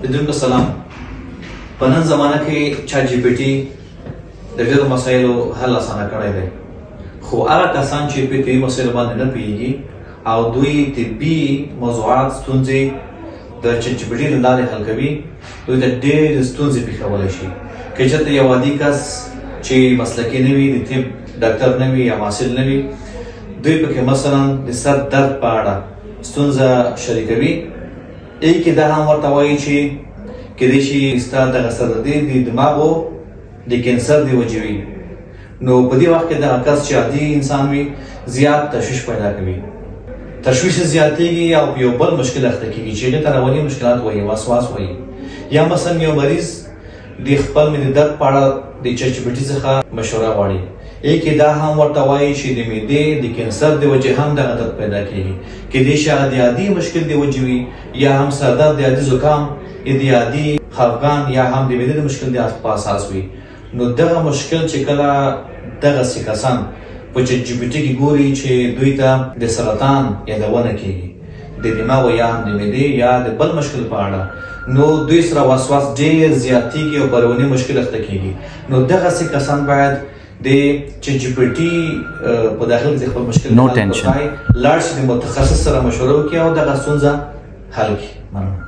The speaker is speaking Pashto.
بدون سلام. په نن زمانه کې چات جی پی ټي د ډېرو مسایلو حل اسانه کړی دی، خو هغه کسان چې په دې مسایلو باندې نه پوهېږي او دوی طبي موضوعات ستونزې د چات جی پی ټي له لارې حل کوي، دوی ته ډېرې ستونزې پېښولی شي. که چېرته یو عادي کس چې مسلکي نه وي، د طب ډاکتر نه وي یا محصل نه وي، دوی پکې مثلا د سر درد په اړه ستونزه شریکوي، کې دا هم ورته وایي چې کېدای شي ستا دغه سر د دماغو د کینسر د وجې وي. نو په دې وخت کې دغه کس چې عادي انسان وي زیات تشویش پیدا کوي، تشویش زیاتېږي او یو بل مشکل اخته کېږي چې هغې ته رواني مشکلات وایي، وسواس وایي. یا مثلا یو مریض د خپل معدې درد په اړه د چات جی پي ټي څخه مشوره غواړي، کې دا هم ورته وایي چې د معدې د کینسر د وجې هم دغه درد پیدا کېږي، کېدای شي هغه د عادي مشکل د وجې وي، یا هم سردرد د عادي زکام د عادي خفګان، یا هم د معدې د مشکل په اساس وي. نو دغه مشکل چې کله دغسې کسان په چات جی پي ټي کې ګوري چې دوی ته د سرطان یادونه کېږي د دماغو یا هم د معدې یا د بل مشکل په اړه، نو دوی سره وسواس ډېر زیاتېږي او په رواني مشکل اخته کېږي. نو دغسې کسان باید د چات جی پي ټي په داخل کې خپل مشکل لاړ شي، د متخصص سره مشوره وکړي او دغه ستونزه حل کړي. مننه.